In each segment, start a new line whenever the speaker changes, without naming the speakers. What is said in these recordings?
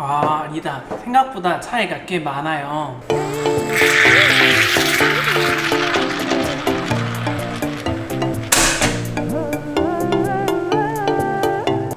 아니다. 생각보다 차이가 꽤 많아요.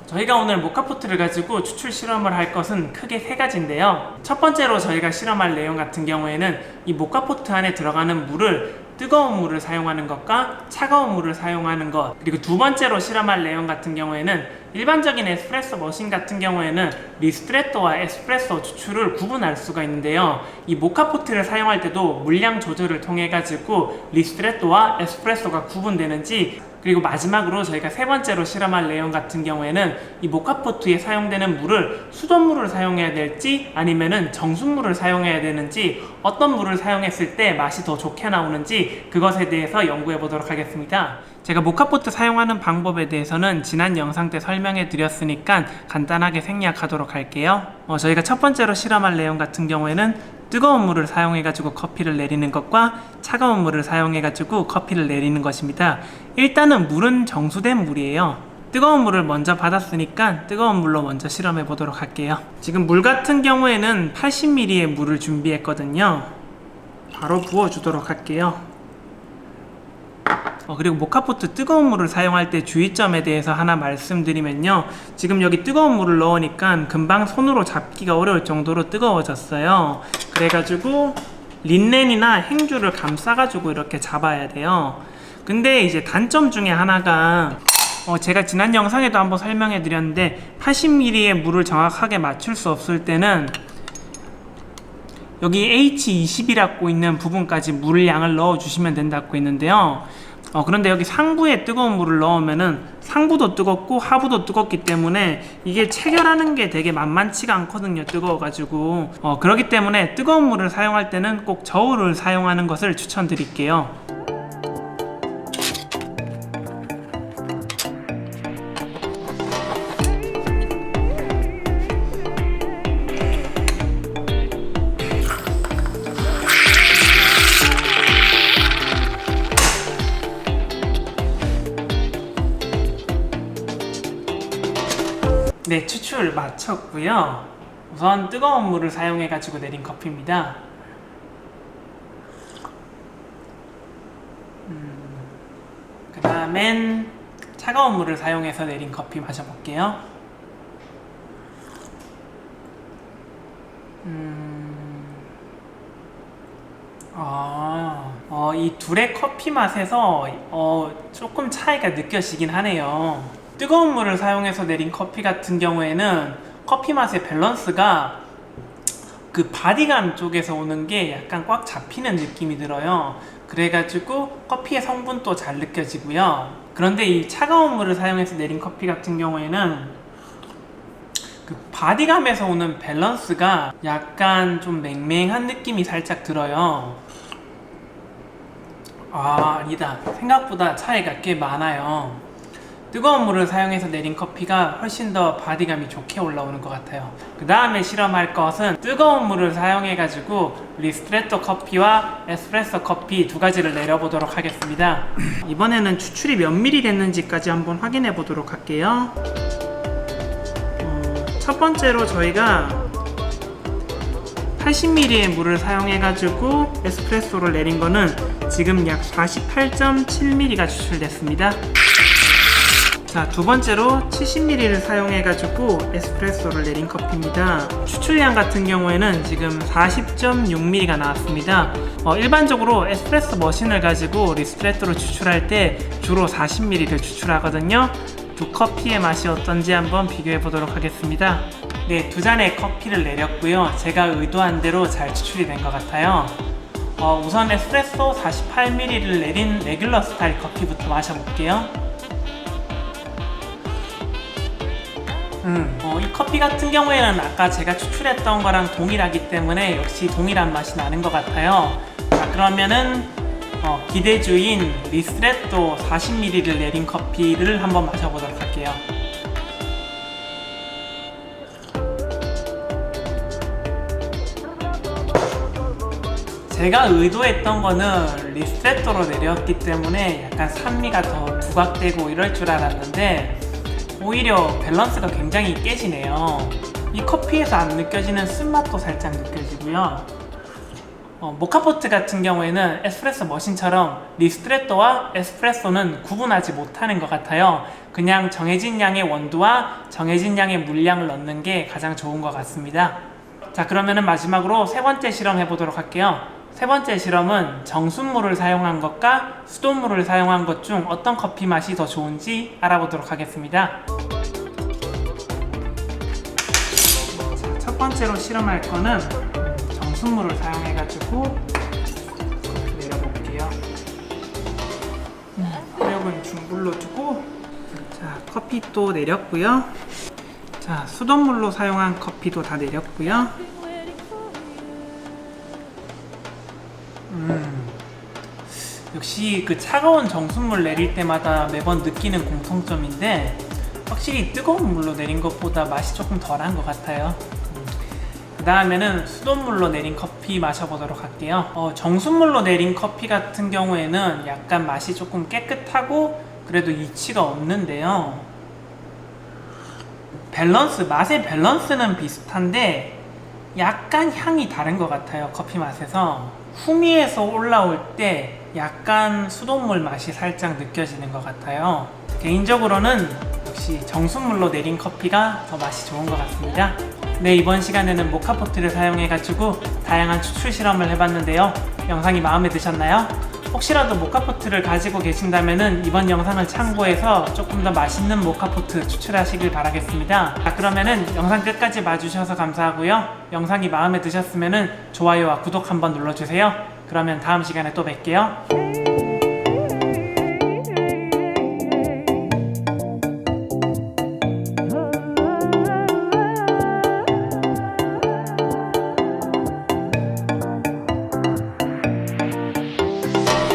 저희가 오늘 모카포트를 가지고 추출 실험을 할 것은 크게 세 가지인데요. 첫 번째로 저희가 실험할 내용 같은 경우에는 이 모카포트 안에 들어가는 물을 뜨거운 물을 사용하는 것과 차가운 물을 사용하는 것, 그리고 두 번째로 실험할 내용 같은 경우에는 일반적인 에스프레소 머신 같은 경우에는 리스트레토와 에스프레소 추출을 구분할 수가 있는데요. 이 모카포트를 사용할 때도 물량 조절을 통해 가지고 리스트레토와 에스프레소가 구분되는지, 그리고 마지막으로 저희가 세 번째로 실험할 내용 같은 경우에는 이 모카포트에 사용되는 물을 수돗물을 사용해야 될지 아니면은 정수물을 사용해야 되는지, 어떤 물을 사용했을 때 맛이 더 좋게 나오는지 그것에 대해서 연구해 보도록 하겠습니다. 제가 모카포트 사용하는 방법에 대해서는 지난 영상 때 설명해 드렸으니까 간단하게 생략하도록 할게요. 저희가 첫 번째로 실험할 내용 같은 경우에는 뜨거운 물을 사용해 가지고 커피를 내리는 것과 차가운 물을 사용해 가지고 커피를 내리는 것입니다. 일단은 물은 정수된 물이에요. 뜨거운 물을 먼저 받았으니까 뜨거운 물로 먼저 실험해 보도록 할게요. 지금 물 같은 경우에는 80ml의 물을 준비했거든요. 바로 부어 주도록 할게요. 그리고 모카포트 뜨거운 물을 사용할 때 주의점에 대해서 하나 말씀드리면요, 지금 여기 뜨거운 물을 넣으니까 금방 손으로 잡기가 어려울 정도로 뜨거워졌어요. 그래가지고 린넨이나 행주를 감싸가지고 이렇게 잡아야 돼요. 근데 이제 단점 중에 하나가 제가 지난 영상에도 한번 설명해 드렸는데 80ml의 물을 정확하게 맞출 수 없을 때는 여기 H20이라고 있는 부분까지 물량을 넣어 주시면 된다고 있는데요. 그런데 여기 상부에 뜨거운 물을 넣으면은 상부도 뜨겁고 하부도 뜨겁기 때문에 이게 체결하는 게 되게 만만치가 않거든요. 뜨거워가지고 그렇기 때문에 뜨거운 물을 사용할 때는 꼭 저울을 사용하는 것을 추천드릴게요. 네, 추출 마쳤고요. 우선 뜨거운 물을 사용해 가지고 내린 커피입니다. 그 다음엔 차가운 물을 사용해서 내린 커피 마셔볼게요. 이 둘의 커피 맛에서 조금 차이가 느껴지긴 하네요. 뜨거운 물을 사용해서 내린 커피 같은 경우에는 커피 맛의 밸런스가 그 바디감 쪽에서 오는 게 약간 꽉 잡히는 느낌이 들어요. 그래가지고 커피의 성분도 잘 느껴지고요. 그런데 이 차가운 물을 사용해서 내린 커피 같은 경우에는 그 바디감에서 오는 밸런스가 약간 좀 맹맹한 느낌이 살짝 들어요. 아니다. 생각보다 차이가 꽤 많아요. 뜨거운 물을 사용해서 내린 커피가 훨씬 더 바디감이 좋게 올라오는 것 같아요. 그 다음에 실험할 것은 뜨거운 물을 사용해 가지고 리스트레토 커피와 에스프레소 커피 두 가지를 내려보도록 하겠습니다. 이번에는 추출이 몇 미리 됐는지까지 한번 확인해 보도록 할게요. 첫 번째로 저희가 80ml의 물을 사용해 가지고 에스프레소를 내린 거는 지금 약 48.7ml가 추출됐습니다. 자, 두 번째로 70ml를 사용해 가지고 에스프레소를 내린 커피입니다. 추출량 같은 경우에는 지금 40.6ml가 나왔습니다. 일반적으로 에스프레소 머신을 가지고 리스트레토로 추출할 때 주로 40ml를 추출하거든요. 두 커피의 맛이 어떤지 한번 비교해 보도록 하겠습니다. 네, 두 잔의 커피를 내렸고요. 제가 의도한 대로 잘 추출이 된 것 같아요. 우선 에스프레소 48ml를 내린 레귤러 스타일 커피부터 마셔볼게요. 이 커피 같은 경우에는 아까 제가 추출했던 거랑 동일하기 때문에 역시 동일한 맛이 나는 것 같아요. 자, 그러면은 기대주인 리스트레토 40ml를 내린 커피를 한번 마셔보도록 할게요. 제가 의도했던 거는 리스트레토로 내렸기 때문에 약간 산미가 더 부각되고 이럴 줄 알았는데 오히려 밸런스가 굉장히 깨지네요. 이 커피에서 안 느껴지는 쓴맛도 살짝 느껴지고요. 모카포트 같은 경우에는 에스프레소 머신처럼 리스트레토와 에스프레소는 구분하지 못하는 것 같아요. 그냥 정해진 양의 원두와 정해진 양의 물량을 넣는 게 가장 좋은 것 같습니다. 자, 그러면은 마지막으로 세 번째 실험 해보도록 할게요. 세 번째 실험은 정수물을 사용한 것과 수돗물을 사용한 것 중 어떤 커피 맛이 더 좋은지 알아보도록 하겠습니다. 자, 첫 번째로 실험할 거는 정수물을 사용해가지고 내려볼게요. 화력은 중불로 두고, 자, 커피 또 내렸고요. 자, 수돗물로 사용한 커피도 다 내렸고요. 역시 그 차가운 정수물 내릴 때마다 매번 느끼는 공통점인데, 확실히 뜨거운 물로 내린 것보다 맛이 조금 덜한 것 같아요. 그 다음에는 수돗물로 내린 커피 마셔보도록 할게요. 정수물로 내린 커피 같은 경우에는 약간 맛이 조금 깨끗하고 그래도 이치가 없는데요. 맛의 밸런스는 비슷한데 약간 향이 다른 것 같아요. 커피 맛에서 후미에서 올라올 때 약간 수돗물 맛이 살짝 느껴지는 것 같아요. 개인적으로는 역시 정수물로 내린 커피가 더 맛이 좋은 것 같습니다. 네, 이번 시간에는 모카포트를 사용해가지고 다양한 추출 실험을 해봤는데요. 영상이 마음에 드셨나요? 혹시라도 모카포트를 가지고 계신다면 이번 영상을 참고해서 조금 더 맛있는 모카포트 추출하시길 바라겠습니다. 자, 그러면은 영상 끝까지 봐주셔서 감사하고요. 영상이 마음에 드셨으면 좋아요와 구독 한번 눌러주세요. 그러면 다음 시간에 또 뵐게요.